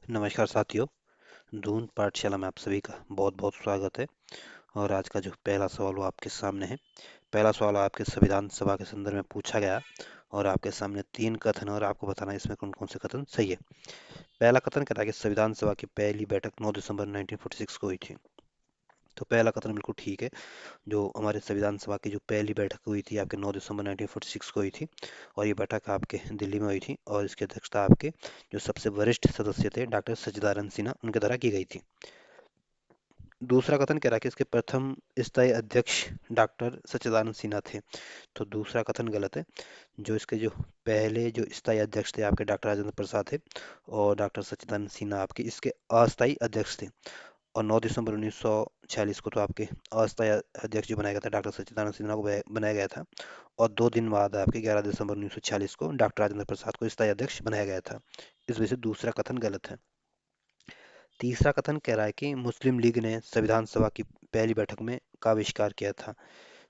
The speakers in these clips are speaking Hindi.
नमस्कार साथियों, दून पाठशाला में आप सभी का बहुत बहुत स्वागत है। और आज का जो पहला सवाल वो आपके सामने है। पहला सवाल आपके संविधान सभा के संदर्भ में पूछा गया और आपके सामने तीन कथन है और आपको बताना है इसमें कौन कौन से कथन सही है। पहला कथन कहता है कि संविधान सभा की पहली बैठक 9 दिसंबर 1946 को हुई थी। तो पहला कथन बिल्कुल ठीक है। जो हमारे संविधान सभा की जो पहली बैठक हुई थी आपके 9 दिसंबर 1946 को हुई थी और ये बैठक आपके दिल्ली में हुई थी और इसकी अध्यक्षता आपके जो सबसे वरिष्ठ सदस्य थे डॉक्टर सच्चिदानंद सिन्हा उनके द्वारा की गई थी। दूसरा कथन कह रहा है कि इसके प्रथम स्थायी अध्यक्ष डॉक्टर सच्चिदानंद सिन्हा थे। तो दूसरा कथन गलत है। जो इसके जो पहले जो स्थायी अध्यक्ष थे आपके डॉक्टर राजेंद्र प्रसाद थे और डॉक्टर सच्चिदानंद सिन्हा आपके इसके अस्थायी अध्यक्ष थे। और 9 दिसंबर 1946 को तो आपके अस्थायी अध्यक्ष जो बनाया गया था डॉक्टर सच्चिदानंद सिन्हा को बनाया गया था। और 2 दिन बाद आपके 11 दिसंबर 1946 को डॉक्टर राजेंद्र प्रसाद को स्थायी अध्यक्ष बनाया गया था। इस वजह से दूसरा कथन गलत है। तीसरा कथन कह रहा है कि मुस्लिम लीग ने संविधान सभा की पहली बैठक में का आविष्कार किया था।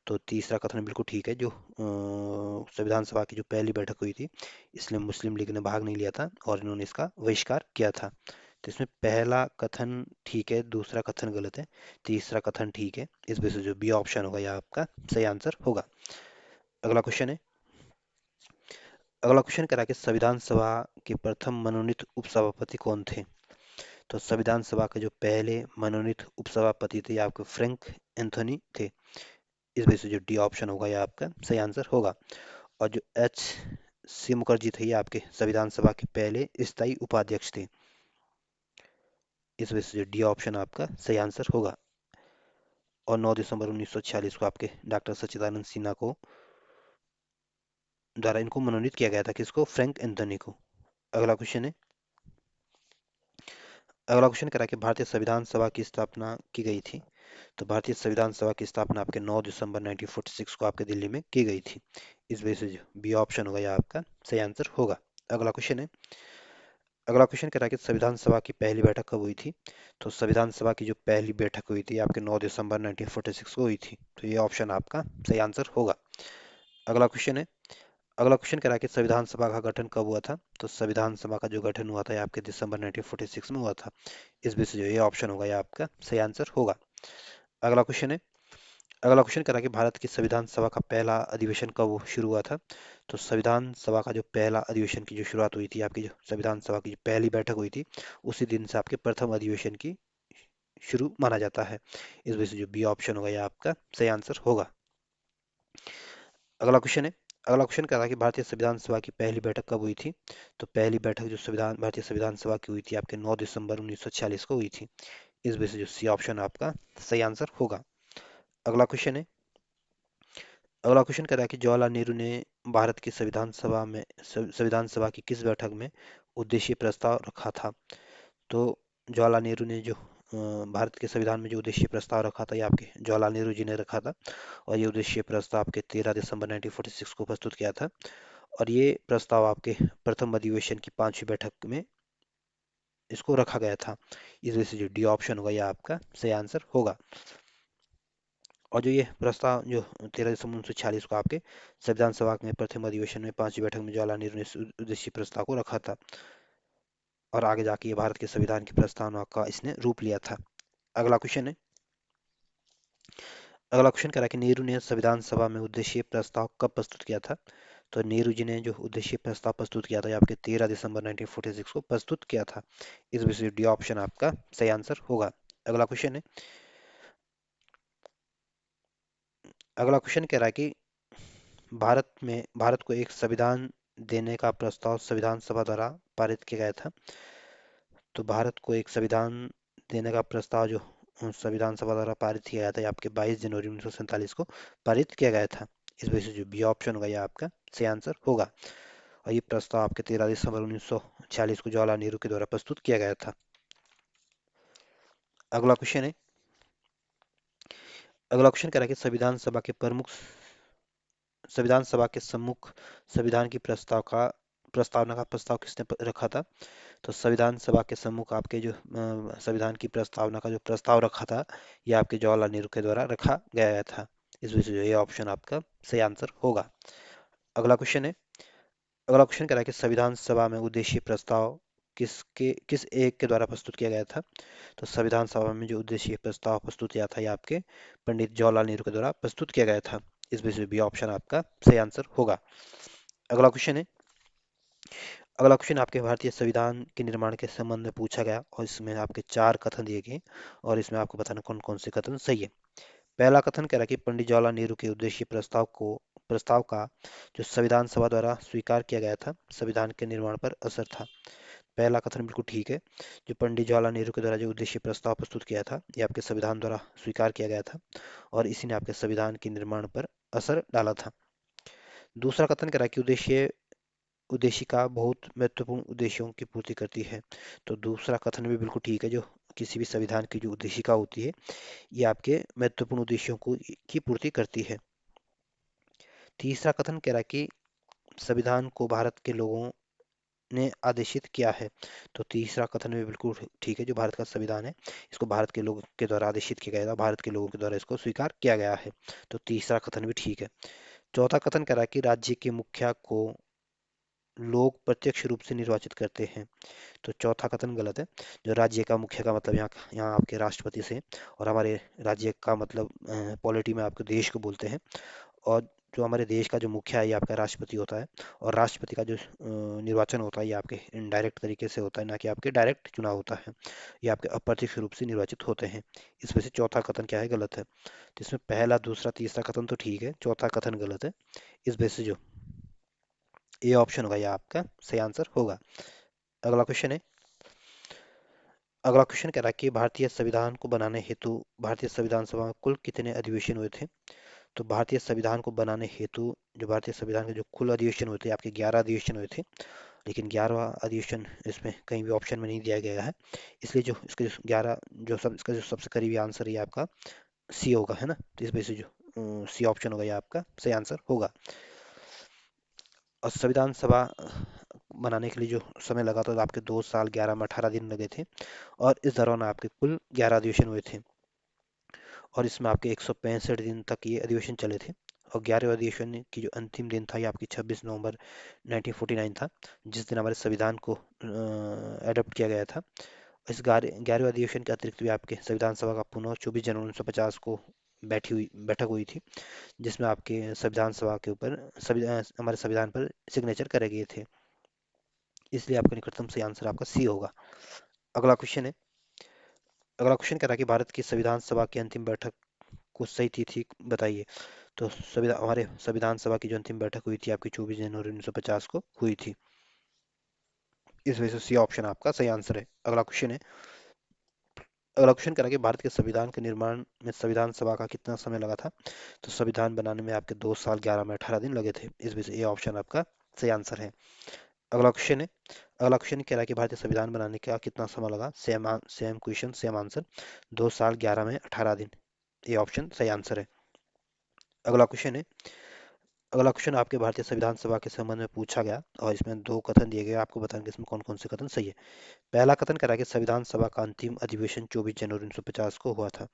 तो तीसरा कथन बिल्कुल ठीक है। जो संविधान सभा की जो पहली बैठक हुई थी इसमें मुस्लिम लीग ने भाग नहीं लिया था और इन्होंने इसका बहिष्कार किया था। तो इसमें पहला कथन ठीक है, दूसरा कथन गलत है, तीसरा कथन ठीक है। इस वजह से जो बी ऑप्शन होगा यह आपका सही आंसर होगा। अगला क्वेश्चन है। अगला क्वेश्चन कह रहा है कि संविधान सभा के प्रथम मनोनीत उपसभापति कौन थे। तो संविधान सभा के जो पहले मनोनीत उपसभापति थे आपके फ्रैंक एंथोनी थे। इस वजह से जो डी ऑप्शन होगा यह आपका सही आंसर होगा। और जो एच सी मुखर्जी थे ये आपके संविधान सभा के पहले स्थायी उपाध्यक्ष थे। इस वजह से जो डी ऑप्शन आपका सही आंसर होगा। और 9 दिसंबर 1946 को आपके डॉक्टर सच्चिदानंद सिन्हा को द्वारा इनको मनोनीत किया गया था। किसको? फ्रैंक एंथोनी को। अगला क्वेश्चन है। अगला क्वेश्चन कह रहा है कि भारतीय संविधान सभा की स्थापना की गई थी। तो भारतीय संविधान सभा की स्थापना आपके 9 दिसंबर 1946 को आपके दिल्ली में की गई थी। इस वजह से जो बी ऑप्शन होगा यह आपका सही आंसर होगा। अगला क्वेश्चन है। अगला क्वेश्चन कह रहा है कि संविधान सभा की पहली बैठक कब हुई थी। तो संविधान सभा की जो पहली बैठक हुई थी आपके 9 दिसंबर 1946 को हुई थी। तो ये ऑप्शन आपका सही आंसर होगा। अगला क्वेश्चन है। अगला क्वेश्चन कह रहा है कि संविधान सभा का गठन कब हुआ था। तो संविधान सभा का जो गठन हुआ था ये आपके दिसंबर 1946 में हुआ था। इस वजह से जो ये ऑप्शन होगा ये आपका सही आंसर होगा। अगला क्वेश्चन है। अगला क्वेश्चन करा कि भारत की संविधान सभा का पहला अधिवेशन कब शुरू हुआ था। तो संविधान सभा का जो पहला अधिवेशन की जो शुरुआत हुई थी आपकी जो संविधान सभा की जो पहली बैठक हुई थी उसी दिन से आपके प्रथम अधिवेशन की शुरू माना जाता है। इस वजह से जो बी ऑप्शन होगा यह आपका सही आंसर होगा। अगला क्वेश्चन है। अगला क्वेश्चन कह रहा है कि भारतीय संविधान सभा की पहली बैठक कब हुई थी। तो पहली बैठक जो संविधान भारतीय संविधान सभा की हुई थी आपके 9 दिसंबर 1946 को हुई थी। इस वजह से जो सी ऑप्शन आपका सही आंसर होगा। अगला क्वेश्चन है। अगला क्वेश्चन कह रहा है कि जवाहरलाल नेहरू ने भारत की संविधान सभा की किस बैठक में उद्देशीय प्रस्ताव रखा था। तो जवाहरलाल नेहरू ने जो भारत के संविधान में जो उद्देशीय प्रस्ताव रखा था ये आपके जवाहरलाल नेहरू जी ने रखा था। और ये उद्देशीय प्रस्ताव आपके 13 दिसंबर 1946 को प्रस्तुत किया था। और ये प्रस्ताव आपके प्रथम अधिवेशन की 5वीं बैठक में इसको रखा गया था। इस वजह से जो डी ऑप्शन होगा यह आपका सही आंसर होगा। और जो ये प्रस्ताव जो 13 दिसंबर 1946 को आपके संविधान सभा में प्रथम अधिवेशन में 5वीं बैठक में जवाहरलाल नेहरू ने इस उद्देशीय प्रस्ताव को रखा था। और आगे जाके ये भारत के संविधान की प्रस्तावना का इसने रूप लिया था। अगला क्वेश्चन है। अगला क्वेश्चन कह रहा है कि नेहरू ने संविधान सभा में उद्देशीय प्रस्ताव कब प्रस्तुत किया था। तो नेहरू जी ने जो उद्देशीय प्रस्ताव प्रस्तुत किया था ये आपके 13 दिसंबर 1946 को प्रस्तुत किया था। इस वजह से डी ऑप्शन आपका सही आंसर होगा। अगला क्वेश्चन है। अगला क्वेश्चन कह रहा है कि भारत को एक संविधान देने का प्रस्ताव संविधान सभा द्वारा पारित किया गया था। तो भारत को एक संविधान देने का प्रस्ताव जो संविधान सभा द्वारा पारित किया गया था ये आपके 22 जनवरी 1947 को पारित किया गया था। इस वजह से जो बी ऑप्शन होगा ये आपका सही आंसर होगा। और ये प्रस्ताव आपके 13 दिसंबर 1946 को जवाहरलाल नेहरू के द्वारा प्रस्तुत किया गया था। अगला क्वेश्चन है। अगला क्वेश्चन कह रहा है कि संविधान सभा के सम्मुख संविधान की प्रस्तावना का प्रस्ताव किसने रखा था। तो संविधान सभा के सम्मुख आपके जो संविधान की प्रस्तावना का जो प्रस्ताव रखा था यह आपके जवाहरलाल नेहरू के द्वारा रखा गया था। इस वजह से जो ये ऑप्शन आपका सही आंसर होगा। अगला क्वेश्चन है। अगला क्वेश्चन कह रहा है कि संविधान सभा में उद्देशीय प्रस्ताव किस एक के द्वारा प्रस्तुत किया गया था? तो संविधान सभा में जो उद्देशीय प्रस्ताव प्रस्तुत किया था, ये आपके पंडित जवाहरलाल नेहरू के द्वारा प्रस्तुत किया गया था। इस वजह से बी ऑप्शन आपका सही आंसर होगा। अगला क्वेश्चन है, अगला क्वेश्चन आपके भारतीय संविधान के निर्माण के संबंध में पूछा गया और इसमें आपके 4 कथन दिए गए और इसमें आपको बताना कौन कौन से कथन सही है। पहला कथन कह रहा है कि पंडित जवाहरलाल नेहरू के उद्देशीय प्रस्ताव का जो संविधान सभा द्वारा स्वीकार किया गया था, संविधान के निर्माण पर असर था। पहला कथन बिल्कुल ठीक है। जो पंडित जवाहरलाल नेहरू के द्वारा जो उद्देशीय प्रस्ताव प्रस्तुत किया था, ये आपके संविधान द्वारा स्वीकार किया गया था और इसी ने आपके संविधान के निर्माण पर असर डाला था। दूसरा कथन कह रहा है कि उद्देशिका बहुत महत्वपूर्ण उद्देश्यों की पूर्ति करती है। तो दूसरा कथन भी बिल्कुल ठीक है। जो किसी भी संविधान की जो उद्देशिका होती है, ये आपके महत्वपूर्ण उद्देश्यों को की पूर्ति करती है। तीसरा कथन कह रहा है कि संविधान को भारत के लोगों ने आदेशित किया है। तो तीसरा कथन भी बिल्कुल ठीक है। जो भारत का संविधान है, इसको भारत के लोगों के द्वारा आदेशित किया गया था, भारत के लोगों के द्वारा इसको स्वीकार किया गया है। तो तीसरा कथन भी ठीक है। चौथा कथन कह रहा है कि राज्य के मुखिया को लोग प्रत्यक्ष रूप से निर्वाचित करते हैं। तो चौथा कथन गलत है। जो राज्य का मुखिया का मतलब यहाँ यहाँ आपके राष्ट्रपति से, और हमारे राज्य का मतलब पॉलिटी में आपके देश को बोलते हैं। और जो हमारे देश का जो मुखिया है, ये आपका राष्ट्रपति होता है। और राष्ट्रपति का जो निर्वाचन होता है, ये आपके इनडायरेक्ट तरीके से होता है, ना कि आपके डायरेक्ट चुनाव होता है। ये आपके अप्रत्यक्ष रूप से निर्वाचित होते हैं। इस वजह से चौथा कथन क्या है, गलत है। तो इसमें पहला, दूसरा, तीसरा कथन तो ठीक है, चौथा कथन गलत है। इस वजह से जो ए ऑप्शन होगा, ये आपका सही आंसर होगा। अगला क्वेश्चन है, अगला क्वेश्चन कह रहा है कि भारतीय संविधान को बनाने हेतु भारतीय संविधान सभा में कुल कितने अधिवेशन हुए थे? तो भारतीय संविधान को बनाने हेतु जो भारतीय संविधान के जो कुल अधिवेशन हुए थे, आपके 11 अधिवेशन हुए थे। लेकिन 11वां अधिवेशन इसमें कहीं भी ऑप्शन में नहीं दिया गया है, इसलिए जो इसके जो 11 जो सब इसका जो सबसे करीबी आंसर है, ये आपका सी होगा, है ना। तो इस वजह से जो सी ऑप्शन होगा, ये आपका सही आंसर होगा। और संविधान सभा बनाने के लिए जो समय लगा था, तो आपके 2 साल 11 में 18 दिन लगे थे और इस दौरान आपके कुल 11 अधिवेशन हुए थे। और इसमें आपके 165 दिन तक ये अधिवेशन चले थे। और 11वें अधिवेशन की जो अंतिम दिन था, ये आपकी 26 नवंबर 1949 था, जिस दिन हमारे संविधान को एडॉप्ट किया गया था। इस 11वें अधिवेशन के अतिरिक्त भी आपके संविधान सभा का पुनः 24 जनवरी 1950 को बैठक हुई थी, जिसमें आपके संविधान सभा के ऊपर हमारे संविधान पर सिग्नेचर करे गए थे। इसलिए आपका निकटतम सही आंसर आपका सी होगा। अगला क्वेश्चन है, अगला क्वेश्चन कह रहा है कि भारत की संविधान सभा की अंतिम बैठक को सही तिथि बताइए। तो हमारे संविधान सभा की जो अंतिम बैठक हुई थी, आपकी 24 जनवरी 1950 को हुई थी। इस वजह से सी ऑप्शन आपका सही आंसर है। अगला क्वेश्चन है, अगला क्वेश्चन कह रहा है कि भारत के संविधान के निर्माण में संविधान सभा का कितना समय लगा था? तो संविधान बनाने में आपके 2 साल 11 में 18 दिन लगे थे। इस वजह से ये ऑप्शन आपका सही आंसर है। अगला क्वेश्चन है, अगला क्वेश्चन कह रहा है कि भारतीय संविधान बनाने का कितना समय लगा? सेम क्वेश्चन सेम आंसर, 2 साल 11 में 18 दिन। ये ऑप्शन सही आंसर है। अगला क्वेश्चन है, अगला क्वेश्चन आपके भारतीय संविधान सभा के संबंध में पूछा गया और इसमें 2 कथन दिए गए, आपको बताएंगे इसमें कौन कौन से कथन सही है। पहला कथन कह रहा है कि संविधान सभा का अंतिम अधिवेशन 24 जनवरी 1950 को हुआ था।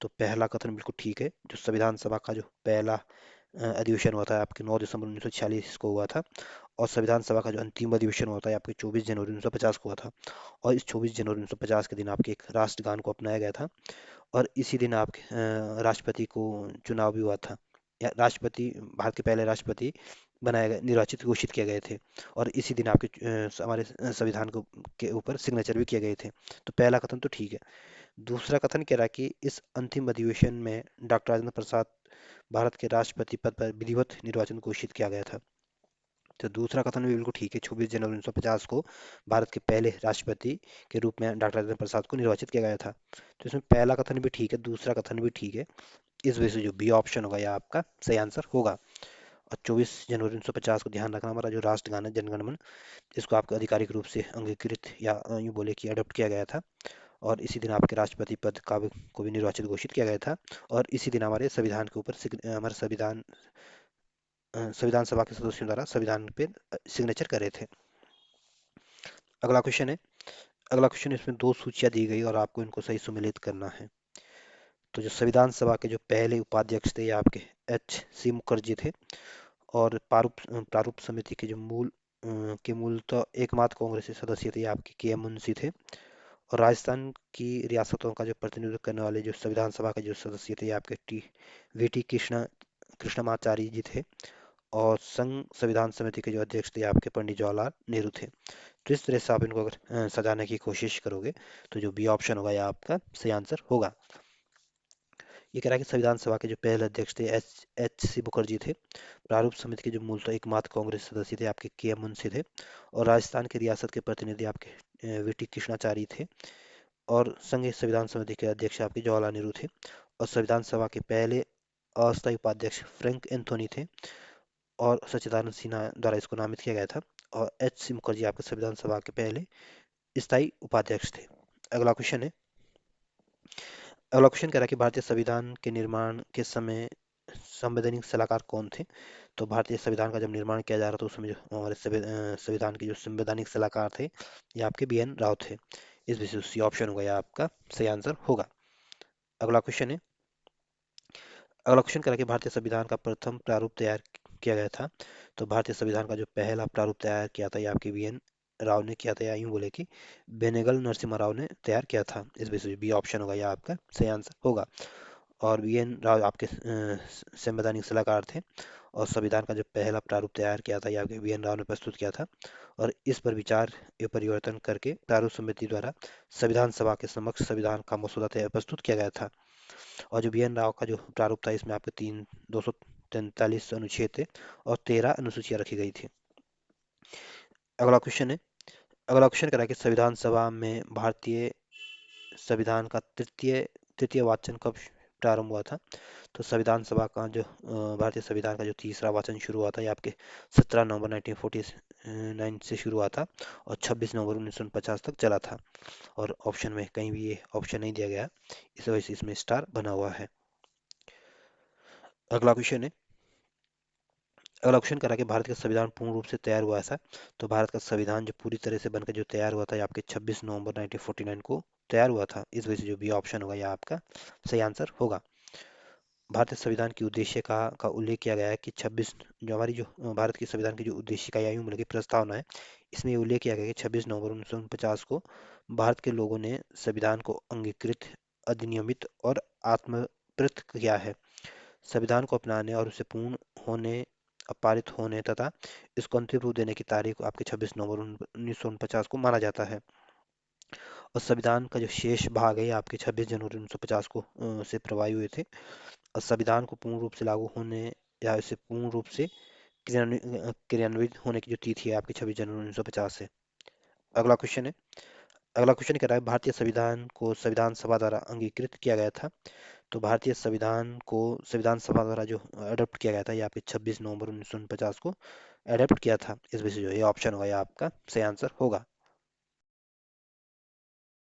तो पहला कथन बिल्कुल ठीक है। जो संविधान सभा का जो पहला अधिवेशन हुआ था, आपके 9 दिसंबर 1946 को हुआ था। और संविधान सभा का जो अंतिम अधिवेशन हुआ था, आपके 24 जनवरी 1950 को हुआ था। और इस 24 जनवरी 1950 के दिन आपके एक राष्ट्रगान को अपनाया गया था। और इसी दिन आपके राष्ट्रपति को चुनाव भी हुआ था, या राष्ट्रपति, भारत के पहले राष्ट्रपति बनाए गए, निर्वाचित घोषित किए गए थे। और इसी दिन आपके हमारे संविधान को के ऊपर सिग्नेचर भी किए गए थे। तो पहला कथन तो ठीक है। दूसरा कथन कह रहा है कि इस अंतिम अधिवेशन में डॉक्टर राजेंद्र प्रसाद भारत के राष्ट्रपति पद पर विधिवत निर्वाचन घोषित किया गया था। तो दूसरा कथन भी बिल्कुल ठीक है। 24 जनवरी 1950 को भारत के पहले राष्ट्रपति के रूप में डॉक्टर राजेंद्र प्रसाद को निर्वाचित किया गया था। तो इसमें पहला कथन भी ठीक है, दूसरा कथन भी ठीक है। इस वजह से जो बी ऑप्शन होगा, यह आपका सही आंसर होगा। और 24 जनवरी 1950 को ध्यान रखना, हमारा जो राष्ट्रगान है जनगण मन, इसको आपको आधिकारिक रूप से अंगीकृत या यूँ बोले कि अडॉप्ट किया गया था। और इसी दिन आपके राष्ट्रपति पद को भी निर्वाचित घोषित किया गया था। और इसी दिन हमारे संविधान के ऊपर हमारे संविधान सभा के सदस्यों द्वारा संविधान पे सिग्नेचर करे थे। अगला क्वेश्चन है, अगला क्वेश्चन, इसमें 2 सूचियां दी गई और आपको इनको सही सुमेलित करना है। तो जो संविधान सभा के जो पहले उपाध्यक्ष थे, ये आपके H.C. मुखर्जी थे। और प्रारूप प्रारूप समिति के जो मूल के मूलतः एकमात्र कांग्रेसी सदस्य थे, ये आपके के एम मुंशी थे। और राजस्थान की रियासतों का जो प्रतिनिधित्व करने वाले जो संविधान सभा के जो सदस्य थे, ये आपके टी वी टी कृष्णमाचारी जी थे। और संघ संविधान समिति के जो अध्यक्ष थे, आपके पंडित जवाहरलाल नेहरू थे। तो इस तरह से आप इनको अगर सजाने की कोशिश करोगे तो जो बी ऑप्शन होगा, यह आपका सही आंसर होगा। ये कह रहा है कि संविधान सभा के जो पहले अध्यक्ष थे एच एच सी मुखर्जी थे। प्रारूप समिति के जो मूलतः एकमात्र कांग्रेस सदस्य थे, आपके के एम मुंशी थे। और राजस्थान के रियासत के प्रतिनिधि आपके वी टी कृष्णाचारी थे। और संघीय संविधान समिति के अध्यक्ष आपके जवाहरलाल नेहरू थे। और संविधान सभा के पहले अस्थायी उपाध्यक्ष फ्रैंक एंथोनी थे। और सच्चिदानंद सिन्हा द्वारा इसको नामित किया गया था। और एच सी मुखर्जी आपके संविधान सभा के पहले स्थायी उपाध्यक्ष थे। अगला क्वेश्चन है। अगला क्वेश्चन कह रहा है कि भारतीय संविधान के निर्माण के समय संवैधानिक सलाहकार कौन थे। तो भारतीय संविधान का जब निर्माण किया जा रहा था, उस समय जो हमारे संविधान के जो संवैधानिक सलाहकार थे, ये आपके बी एन राव थे। इस विषय से ऑप्शन होगा, यह आपका सही आंसर होगा। अगला क्वेश्चन है। अगला क्वेश्चन कह रहा है कि भारतीय संविधान का प्रथम प्रारूप तैयार किया गया था। तो भारतीय संविधान का जो पहला प्रारूप तैयार किया था, ये आपके बी एन राव ने किया था, या यूं बोले कि बेनेगल नरसिम्हा राव ने तैयार किया था। इस विषय बी ऑप्शन होगा, यह आपका सही आंसर होगा। और बी एन राव आपके संवैधानिक सलाहकार थे। और संविधान का जो पहला प्रारूप तैयार किया था, यह आपके बी एन राव ने प्रस्तुत किया था। और इस पर विचार या परिवर्तन करके प्रारूप समिति द्वारा संविधान सभा के समक्ष संविधान का मसौदा तैयार प्रस्तुत किया गया था। और जो बी एन राव का जो प्रारूप था, इसमें आपके 243 अनुच्छेद थे और 13 अनुसूचियां रखी गई थी। अगला क्वेश्चन है। अगला क्वेश्चन कह रहा है कि संविधान सभा में भारतीय संविधान का तृतीय तृतीय वाचन कब प्रारंभ हुआ था। तो संविधान सभा का जो भारतीय संविधान का जो तीसरा वाचन शुरू हुआ था, ये आपके 17 नवंबर 1949 से शुरू हुआ था। और 26 नवंबर 1950 तक चला था। और ऑप्शन में कहीं भी ये ऑप्शन नहीं दिया गया, इस वजह से इसमें स्टार बना हुआ है। अगला क्वेश्चन है। अगला क्वेश्चन करा कि भारत का संविधान पूर्ण रूप से तैयार हुआ ऐसा। तो भारत का संविधान जो पूरी तरह से बनकर जो तैयार हुआ था, ये आपके 26 नवंबर 1949 को तैयार हुआ था। इस वजह से जो बी ऑप्शन होगा, यह आपका सही आंसर होगा। भारतीय संविधान की उद्देश्य का उल्लेख किया गया है कि 26 जो हमारी जो भारत की संविधान की जो उद्देशिका या यूं बोले कि प्रस्तावना है, इसमें ये उल्लेख किया गया है कि 26 नवंबर 1949 को भारत के लोगों ने संविधान को अंगीकृत, अधिनियमित और आत्मप्रत किया है। संविधान को अपनाने और उसे पूर्ण होने, पारित होने तथा इसको अंतिम रूप देने की तारीख आपके 26 नवंबर 1949 को माना जाता है। और संविधान का जो शेष भाग है, ये आपके 26 जनवरी 1950 को से प्रवाही हुए थे। और संविधान को पूर्ण रूप से लागू होने या इसे पूर्ण रूप से क्रियान्वित होने की जो तिथि है, आपकी 26 जनवरी 1950 है। अगला क्वेश्चन है। अगला क्वेश्चन कह रहा है भारतीय संविधान को संविधान सभा द्वारा अंगीकृत किया गया था। तो भारतीय संविधान को संविधान सभा द्वारा जो अडॉप्ट किया गया था, ये आपके 26 नवंबर 1949 को अडॉप्ट किया था। इस वजह से जो ये ऑप्शन होगा, ये आपका सही आंसर होगा।